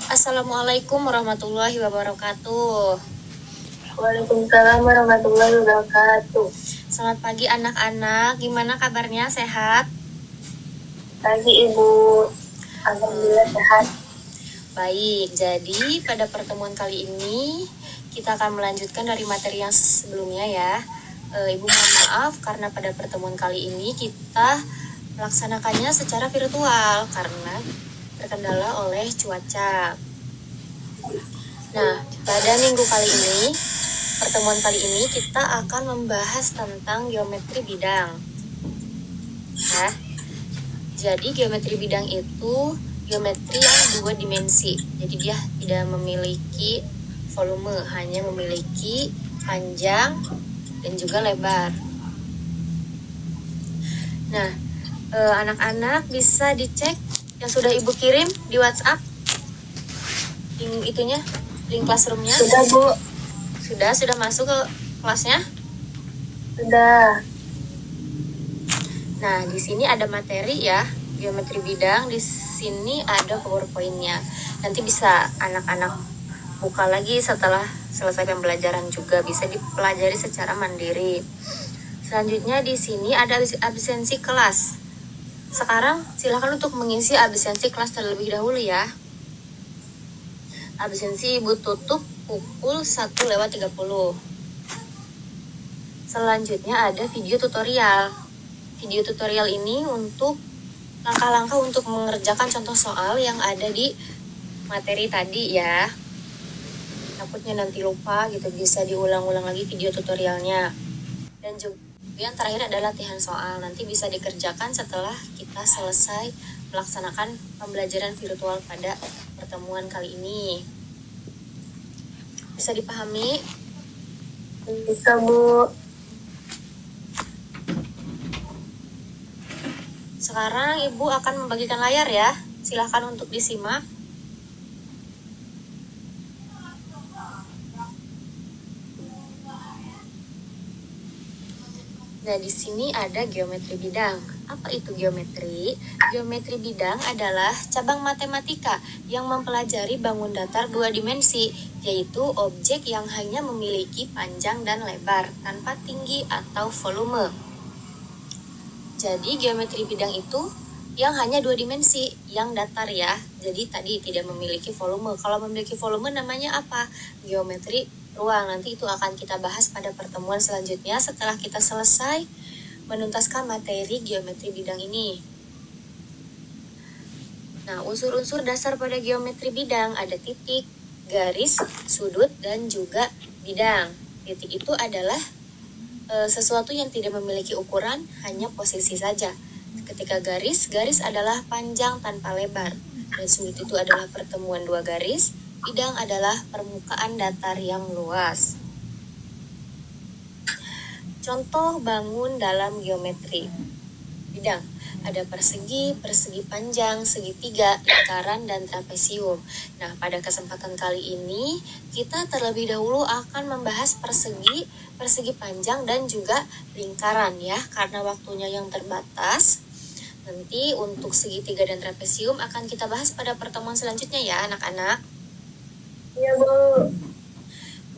Assalamualaikum warahmatullahi wabarakatuh. Waalaikumsalam warahmatullahi wabarakatuh. Selamat pagi anak-anak, gimana kabarnya, sehat? Pagi Ibu, alhamdulillah sehat. Baik, jadi pada pertemuan kali ini kita akan melanjutkan dari materi yang sebelumnya ya. Ibu mohon maaf karena pada pertemuan kali ini kita melaksanakannya secara virtual karena terkendala oleh cuaca. Nah, pada minggu kali ini, pertemuan kali ini kita akan membahas tentang geometri bidang. Nah, jadi geometri bidang itu geometri yang dua dimensi. Jadi dia tidak memiliki volume, hanya memiliki panjang dan juga lebar. Nah, anak-anak bisa dicek yang sudah Ibu kirim di WhatsApp. Link classroomnya. Sudah Bu. Sudah masuk ke kelasnya? Sudah. Nah, di sini ada materi ya, geometri bidang. Di sini ada PowerPoint-nya. Nanti bisa anak-anak buka lagi setelah selesai pembelajaran juga, bisa dipelajari secara mandiri. Selanjutnya di sini ada absensi kelas. Sekarang silakan untuk mengisi absensi kelas terlebih dahulu ya. Absensi Ibu tutup pukul 1:30. Selanjutnya ada video tutorial. Video tutorial ini untuk langkah-langkah untuk mengerjakan contoh soal yang ada di materi tadi ya. Takutnya nanti lupa gitu, bisa diulang-ulang lagi video tutorialnya. Dan juga yang terakhir adalah latihan soal, nanti bisa dikerjakan setelah kita selesai melaksanakan pembelajaran virtual pada pertemuan kali ini. Bisa dipahami? Bisa Bu. Sekarang Ibu akan membagikan layar ya. Silahkan untuk disimak. Nah, di sini ada geometri bidang. Apa itu geometri? Geometri bidang adalah cabang matematika yang mempelajari bangun datar dua dimensi, yaitu objek yang hanya memiliki panjang dan lebar, tanpa tinggi atau volume. Jadi, geometri bidang itu yang hanya dua dimensi, yang datar ya. Jadi, tadi tidak memiliki volume. Kalau memiliki volume namanya apa? Geometri ruang. Nanti itu akan kita bahas pada pertemuan selanjutnya setelah kita selesai menuntaskan materi geometri bidang ini. Nah, unsur-unsur dasar pada geometri bidang ada titik, garis, sudut, dan juga bidang. Titik itu adalah sesuatu yang tidak memiliki ukuran, hanya posisi saja. Ketika garis adalah panjang tanpa lebar. Dan sudut itu adalah pertemuan dua garis. Bidang adalah permukaan datar yang luas. Contoh bangun dalam geometri bidang. Ada persegi, persegi panjang, segitiga, lingkaran, dan trapesium. Nah, pada kesempatan kali ini, kita terlebih dahulu akan membahas persegi, persegi panjang, dan juga lingkaran ya, karena waktunya yang terbatas. Nanti untuk segitiga dan trapesium akan kita bahas pada pertemuan selanjutnya ya, anak-anak. Iya Bu.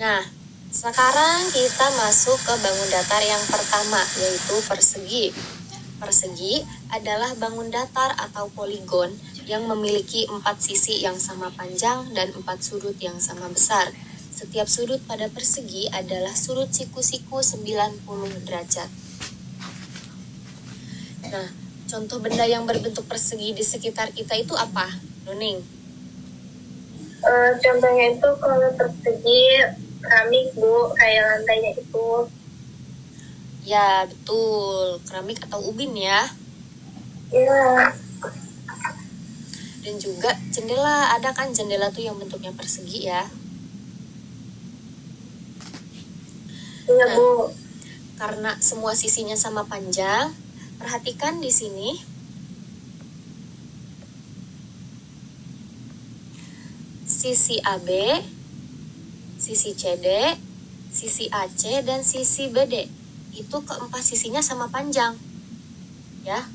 Nah, sekarang kita masuk ke bangun datar yang pertama, yaitu persegi. Persegi adalah bangun datar atau poligon yang memiliki 4 sisi yang sama panjang dan 4 sudut yang sama besar. Setiap sudut pada persegi adalah sudut siku-siku 90 derajat. Nah, contoh benda yang berbentuk persegi di sekitar kita itu apa, Nuning? Contohnya itu kalau persegi keramik Bu, kayak lantainya itu. Ya, betul. Keramik atau ubin ya. Iya. Dan juga jendela, ada kan jendela tuh yang bentuknya persegi ya. Iya Nah, Bu. karena semua sisinya sama panjang, perhatikan di sini. Sisi AB, sisi CD, sisi AC, dan sisi BD. Itu keempat sisinya sama panjang. Ya.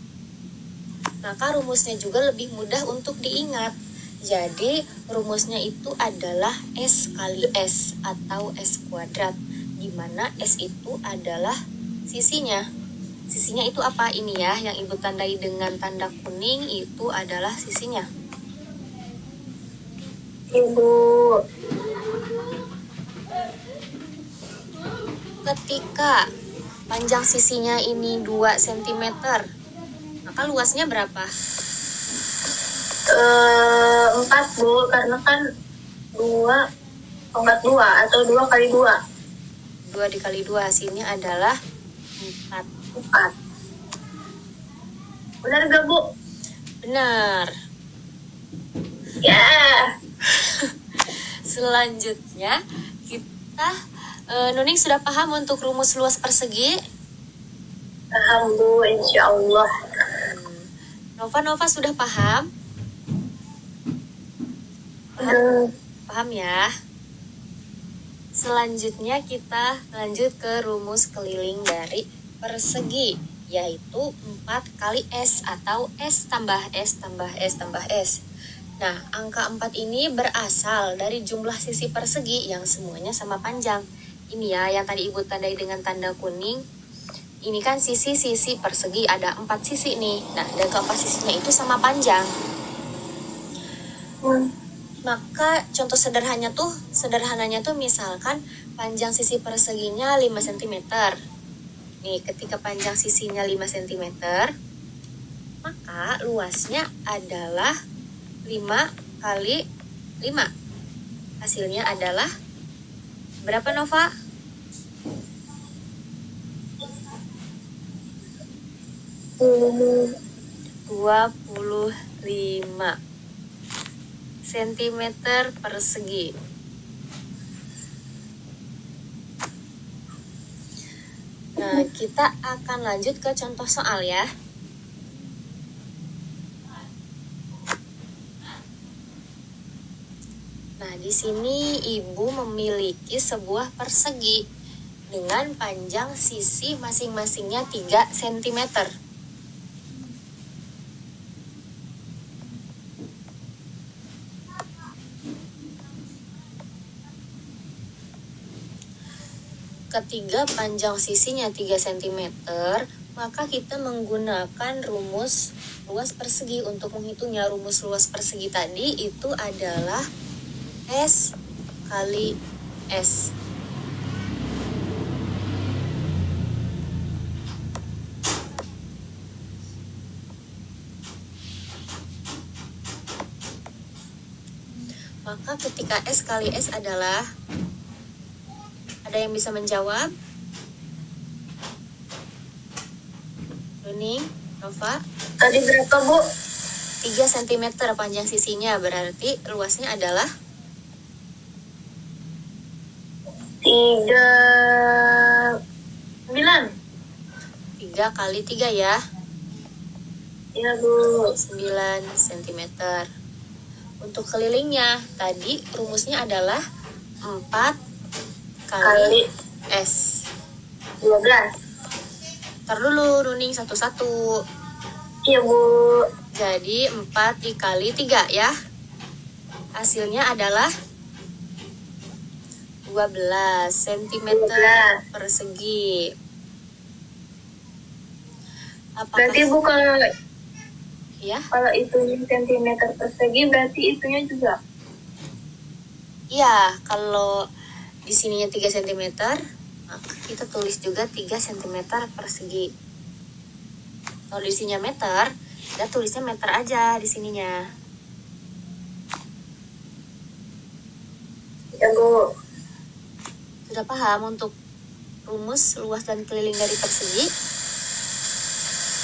Maka rumusnya juga lebih mudah untuk diingat. Jadi rumusnya itu adalah S kali S atau S kuadrat, di mana S itu adalah sisinya. Sisinya itu apa? Ini ya, yang Ibu tandai dengan tanda kuning itu adalah sisinya. Ibu. Ketika panjang sisinya ini 2 cm, maka luasnya berapa? 4 Bu, karena kan 2 pangkat 2 atau 2 kali 2. 2 dikali 2 hasilnya adalah 4. 4. Benar gak Bu? Benar. Ya. Selanjutnya kita Nuning sudah paham untuk rumus luas persegi? Paham Bu, insya Allah. Nova sudah paham? Paham ya? Selanjutnya kita lanjut ke rumus keliling dari persegi, yaitu 4 kali S atau S tambah S tambah S tambah S. Nah, angka 4 ini berasal dari jumlah sisi persegi yang semuanya sama panjang. Ini ya, yang tadi Ibu tandai dengan tanda kuning. Ini kan sisi-sisi persegi, ada 4 sisi nih. Nah, dan keempat sisinya itu sama panjang. Maka contoh sederhananya tuh misalkan panjang sisi perseginya 5 cm. Nih, ketika panjang sisinya 5 cm, maka luasnya adalah 5 kali 5. Hasilnya adalah berapa, Nova? 25 cm persegi. Nah, kita akan lanjut ke contoh soal ya. Nah, di sini Ibu memiliki sebuah persegi dengan panjang sisi masing-masingnya 3 cm. Ketika panjang sisinya 3 cm, maka kita menggunakan rumus luas persegi untuk menghitungnya. Rumus luas persegi tadi itu adalah S kali S. Maka ketika S kali S adalah, ada yang bisa menjawab? Nuning, Nova? Tadi berapa Bu? 3 cm panjang sisinya, berarti luasnya adalah 9 kali 3 ya. Iya Bu. 9 cm. Untuk kelilingnya, tadi rumusnya adalah 4 kali S. 12. Ntar dulu, Nuning satu-satu. Iya Bu. Jadi 4 dikali 3 ya. Hasilnya adalah 12 cm persegi. Apakah Berarti Bu kalau ya? itunya centimeter persegi berarti itunya juga. Iya, kalau di sininya 3 cm, maka kita tulis juga 3 cm persegi. Kalau di sininya meter, kita tulisnya meter aja di sininya. Ya Bu. Sudah paham untuk rumus luas dan keliling dari persegi?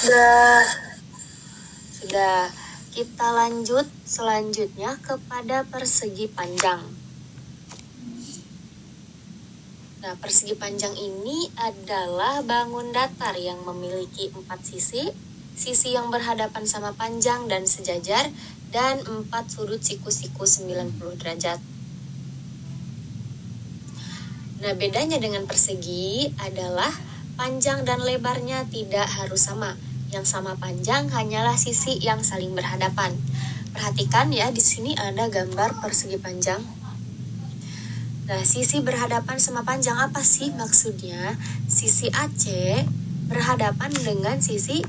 Sudah. Kita lanjut selanjutnya kepada persegi panjang. Nah, persegi panjang ini adalah bangun datar yang memiliki 4 sisi, sisi yang berhadapan sama panjang dan sejajar, dan 4 sudut siku-siku 90 derajat. Nah, bedanya dengan persegi adalah panjang dan lebarnya tidak harus sama. Yang sama panjang hanyalah sisi yang saling berhadapan. Perhatikan ya, di sini ada gambar persegi panjang. Nah, sisi berhadapan sama panjang apa sih maksudnya? Sisi AC berhadapan dengan sisi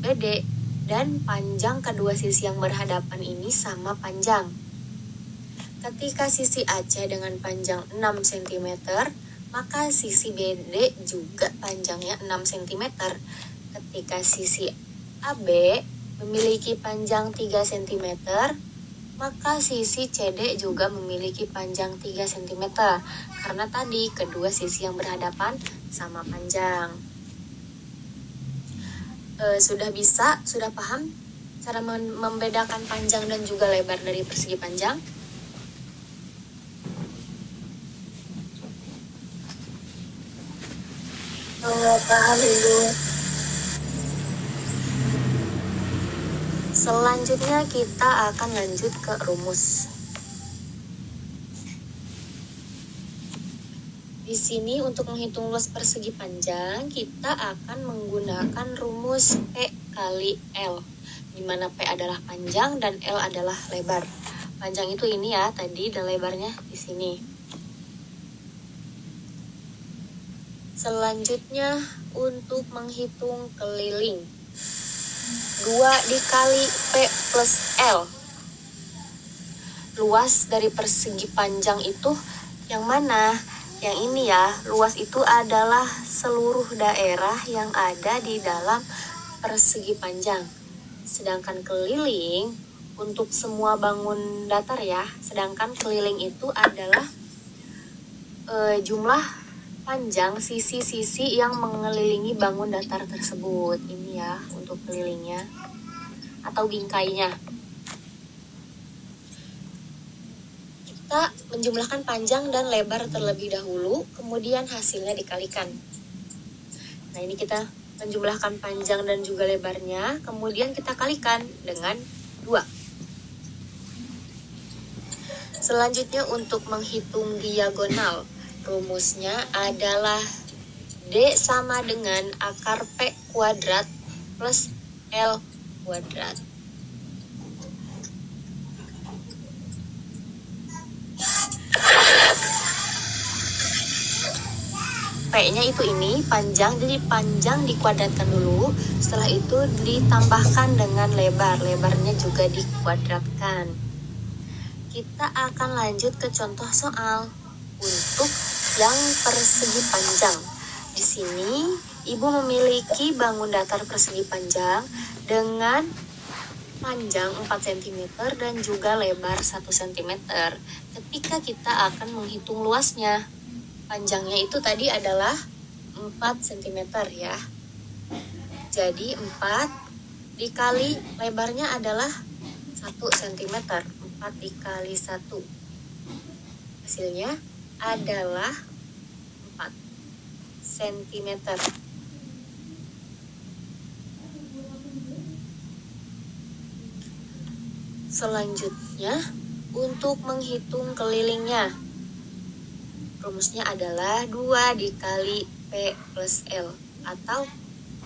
BD dan panjang kedua sisi yang berhadapan ini sama panjang. Ketika sisi AC dengan panjang 6 cm, maka sisi BD juga panjangnya 6 cm. Ketika sisi AB memiliki panjang 3 cm, maka sisi CD juga memiliki panjang 3 cm. Karena tadi kedua sisi yang berhadapan sama panjang. Sudah paham cara membedakan panjang dan juga lebar dari persegi panjang? Paham Ibu. Selanjutnya kita akan lanjut ke rumus. Di sini untuk menghitung luas persegi panjang, kita akan menggunakan rumus P kali L, di mana P adalah panjang dan L adalah lebar. Panjang itu ini ya tadi dan lebarnya di sini. Selanjutnya untuk menghitung keliling, 2 dikali P plus L. Luas dari persegi panjang itu yang mana? Yang ini ya, luas itu adalah seluruh daerah yang ada di dalam persegi panjang. Sedangkan keliling untuk semua bangun datar ya, sedangkan keliling itu adalah jumlah panjang sisi-sisi yang mengelilingi bangun datar tersebut. Ini ya untuk kelilingnya atau bingkainya. Kita menjumlahkan panjang dan lebar terlebih dahulu, kemudian hasilnya dikalikan. Nah, ini kita menjumlahkan panjang dan juga lebarnya, kemudian kita kalikan dengan 2. Selanjutnya untuk menghitung diagonal, rumusnya adalah D sama dengan akar P kuadrat plus L kuadrat. P-nya itu ini panjang, jadi panjang dikuadratkan dulu, setelah itu ditambahkan dengan lebar, lebarnya juga dikuadratkan. Kita akan lanjut ke contoh soal untuk yang persegi panjang. Di sini Ibu memiliki bangun datar persegi panjang dengan panjang 4 cm dan juga lebar 1 cm. Ketika kita akan menghitung luasnya, panjangnya itu tadi adalah 4 cm ya. Jadi 4 dikali lebarnya adalah 1 cm. 4 dikali 1. Hasilnya adalah 4 cm. Selanjutnya, untuk menghitung kelilingnya, rumusnya adalah 2 dikali P plus L. Atau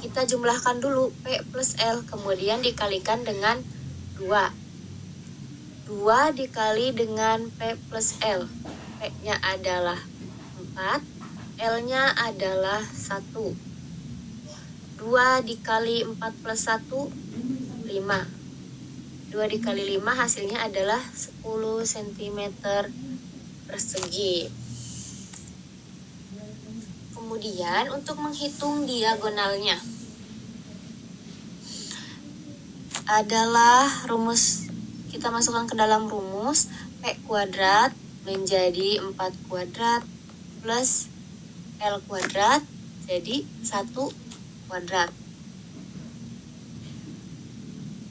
kita jumlahkan dulu P plus L, kemudian dikalikan dengan 2. 2 dikali dengan P plus L. P-nya adalah 4, L-nya adalah 1. 2 dikali 4 plus 1, 5. 2 dikali 5 hasilnya adalah 10 cm persegi. Kemudian untuk menghitung diagonalnya adalah rumus, kita masukkan ke dalam rumus P kuadrat menjadi 4 kuadrat plus L kuadrat jadi 1 kuadrat.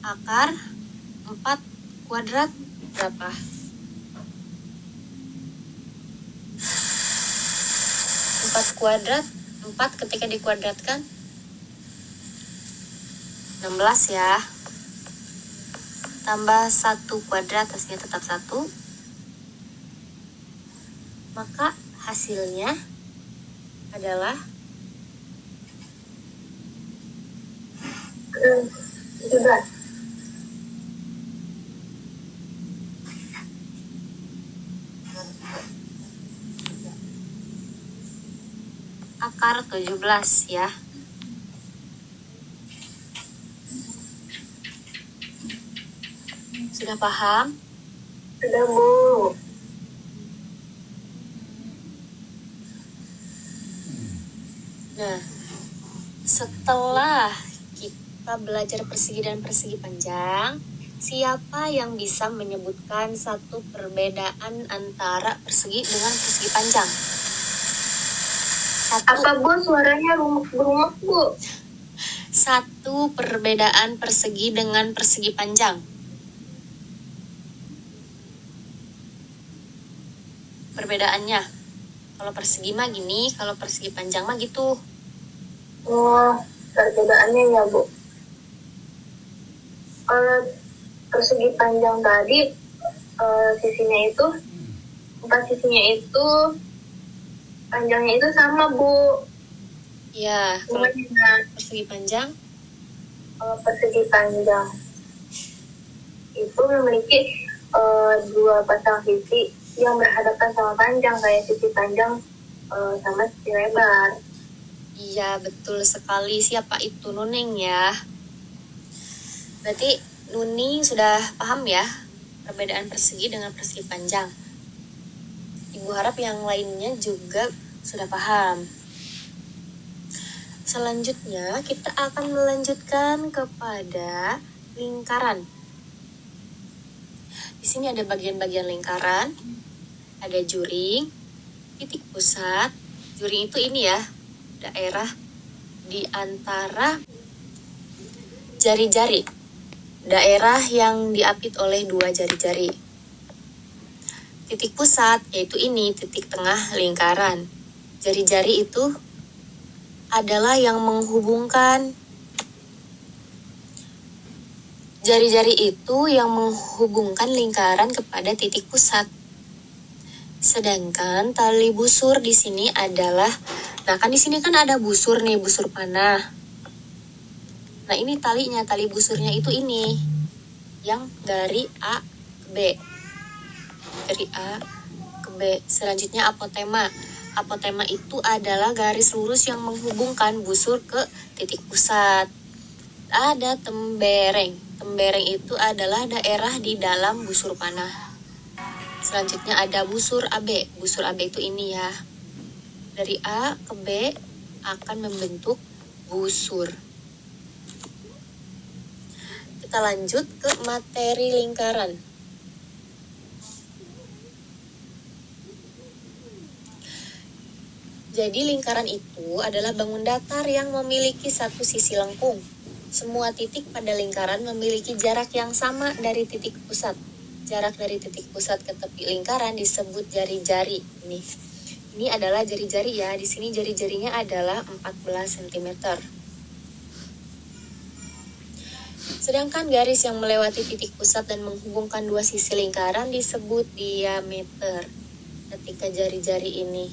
Akar 4 kuadrat berapa? 4 kuadrat, 4 ketika dikuadratkan 16 ya. Tambah 1 kuadrat hasilnya tetap 1. Maka hasilnya adalah 17. akar 17 ya. Sudah paham? Sudah, Bu. Nah, setelah kita belajar persegi dan persegi panjang, siapa yang bisa menyebutkan satu perbedaan antara persegi dengan persegi panjang? Apa, Bu? Suaranya rumah, Bu. Satu perbedaan persegi dengan persegi panjang. Perbedaannya, kalau persegi mah gini, kalau persegi panjang mah gitu. Oh, perbedaannya ya, Bu. Kalau persegi panjang tadi, sisinya itu, 4 sisinya itu, panjangnya itu sama, Bu. Ya, kalau Cuman persegi panjang, kalau persegi panjang itu memiliki 2 pasang sisi yang berhadapan sama panjang, kayak sisi panjang sama sisi lebar. iya betul sekali. Siapa itu? Nuning ya. Berarti Nuning sudah paham ya perbedaan persegi dengan persegi panjang. Ibu harap yang lainnya juga sudah paham. Selanjutnya kita akan melanjutkan kepada lingkaran. Di sini ada bagian-bagian lingkaran, ada juring, titik pusat. Juring itu ini ya, daerah di antara jari-jari. Daerah yang diapit oleh 2 jari-jari. Titik pusat yaitu ini, titik tengah lingkaran. Jari-jari itu adalah yang menghubungkan lingkaran kepada titik pusat. Sedangkan tali busur di sini adalah, nah kan di sini kan ada busur nih, busur panah. Nah ini talinya, tali busurnya itu ini, yang dari A ke B. Dari A ke B. Selanjutnya apotema. Apotema itu adalah garis lurus yang menghubungkan busur ke titik pusat. Ada tembereng. Tembereng itu adalah daerah di dalam busur panah. Selanjutnya ada busur AB. Busur AB itu ini ya. Dari A ke B akan membentuk busur. Kita lanjut ke materi lingkaran. Jadi lingkaran itu adalah bangun datar yang memiliki satu sisi lengkung. Semua titik pada lingkaran memiliki jarak yang sama dari titik pusat. Jarak dari titik pusat ke tepi lingkaran disebut jari-jari. Ini adalah jari-jari ya. Di sini jari-jarinya adalah 14 cm. Sedangkan garis yang melewati titik pusat dan menghubungkan 2 sisi lingkaran disebut diameter. Ketika jari-jari ini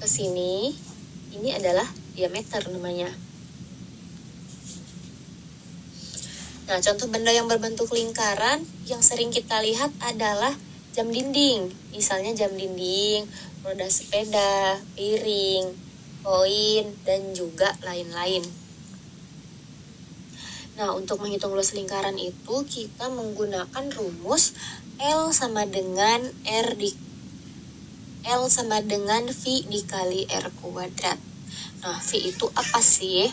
ke sini, ini adalah diameter namanya. Nah, contoh benda yang berbentuk lingkaran yang sering kita lihat adalah jam dinding. Misalnya jam dinding, roda sepeda, piring, koin, dan juga lain-lain. Nah, untuk menghitung luas lingkaran itu kita menggunakan rumus L sama dengan V dikali R kuadrat. Nah, V itu apa sih?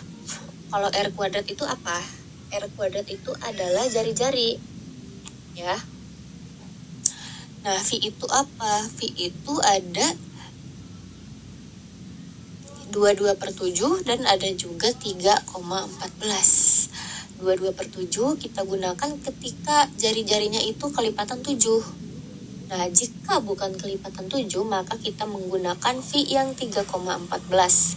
Kalau R kuadrat itu apa? R kuadrat itu adalah jari-jari. Ya. Nah, V itu apa? V itu ada 22/7 dan ada juga 3,14. 22/7 kita gunakan ketika jari-jarinya itu kelipatan 7. Nah, jika bukan kelipatan 7, maka kita menggunakan V yang 3,14.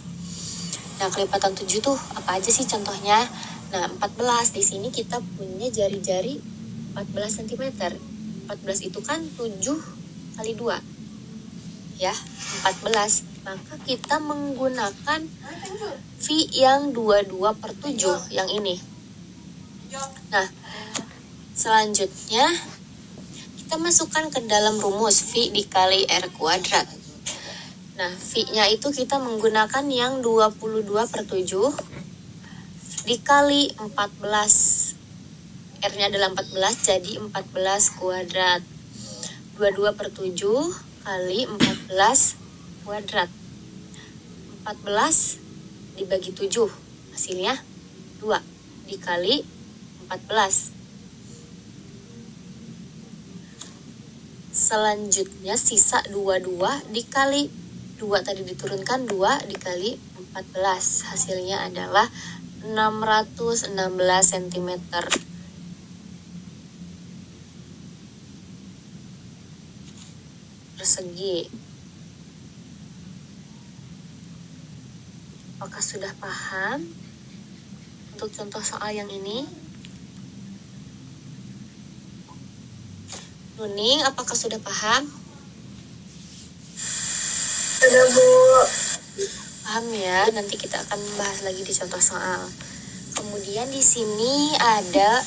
Nah, kelipatan 7 tuh apa aja sih contohnya? Nah, 14. Di sini kita punya jari-jari 14 cm. 14 itu kan 7 kali 2. Ya, 14. Maka kita menggunakan V yang 22/7, yang ini. Nah, selanjutnya Kita masukkan ke dalam rumus V dikali R kuadrat. Nah, V-nya itu kita menggunakan yang 22/7 dikali 14. R-nya adalah 14, jadi 14 kuadrat. 22/7 kali 14 kuadrat. 14 dibagi 7, hasilnya 2 dikali 14. Selanjutnya sisa 22 dikali 2 tadi diturunkan 2 dikali 14. Hasilnya adalah 616 cm persegi. Apakah sudah paham untuk contoh soal yang ini? Nuning, apakah sudah paham? Sudah, Bu. Paham ya, nanti kita akan membahas lagi di contoh soal. Kemudian di sini ada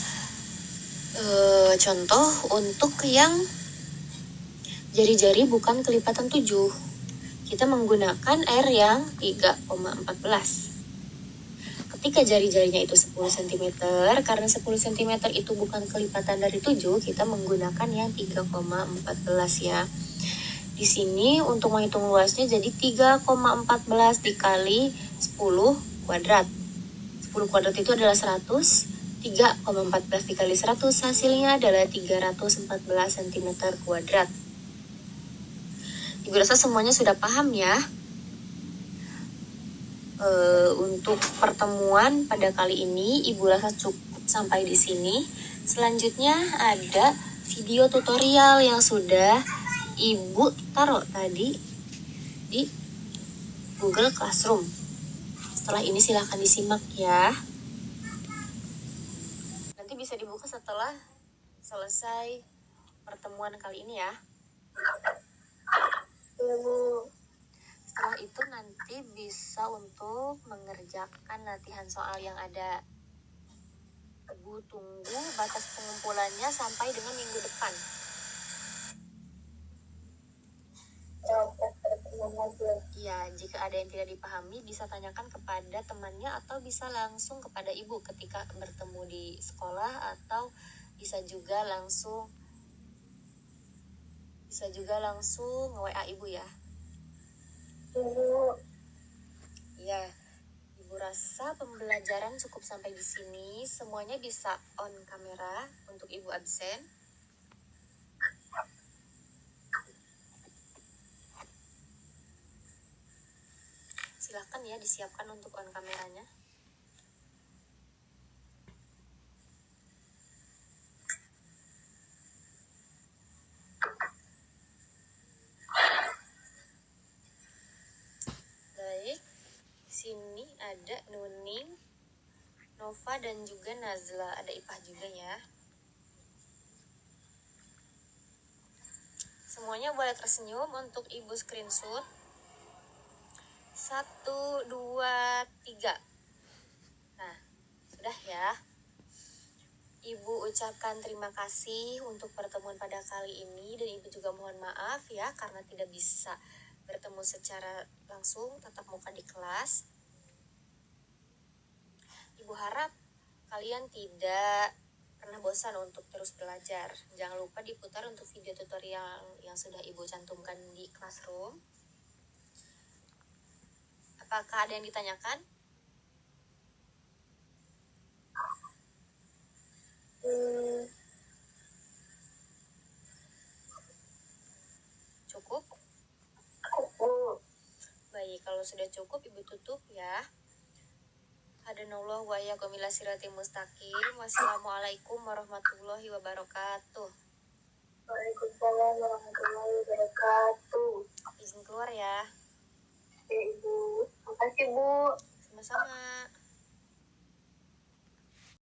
contoh untuk yang jari-jari bukan kelipatan 7. Kita menggunakan R yang 3,14. Ketika jari-jarinya itu 10 cm, karena 10 cm itu bukan kelipatan dari 7, kita menggunakan yang 3,14 ya. Di sini untuk menghitung luasnya jadi 3,14 dikali 10 kuadrat. 10 kuadrat itu adalah 100, 3,14 dikali 100 hasilnya adalah 314 cm kuadrat. Ibu rasa semuanya sudah paham ya. Untuk pertemuan pada kali ini Ibu rasa cukup sampai di sini. Selanjutnya ada video tutorial yang sudah Ibu taruh tadi di Google Classroom. Setelah ini silahkan disimak ya. Nanti bisa dibuka setelah selesai pertemuan kali ini ya. Iya, Bu. Setelah itu nanti bisa untuk mengerjakan latihan soal yang ada. Ibu tunggu batas pengumpulannya sampai dengan minggu depan. Ya, jika ada yang tidak dipahami bisa tanyakan kepada temannya atau bisa langsung kepada ibu ketika bertemu di sekolah, atau bisa juga langsung nge-WA ibu ya. Bu. Ya, Ibu rasa pembelajaran cukup sampai di sini. Semuanya bisa on kamera untuk Ibu absen. Silahkan ya disiapkan untuk on kameranya. Baik, sini ada Nuning, Nova dan juga Nazla. Ada Ipah juga ya. Semuanya boleh tersenyum untuk Ibu screenshot. 1, 2, 3. Nah, sudah ya. Ibu ucapkan terima kasih untuk pertemuan pada kali ini, dan Ibu juga mohon maaf ya karena tidak bisa bertemu secara langsung tatap muka di kelas. Ibu harap kalian tidak pernah bosan untuk terus belajar. Jangan lupa diputar untuk video tutorial yang sudah Ibu cantumkan di Classroom. Apakah ada yang ditanyakan? Cukup? Baik, kalau sudah cukup Ibu tutup ya. Hadanallahu wa iyyakum ila siratal mustaqim. Wassalamualaikum warahmatullahi wabarakatuh.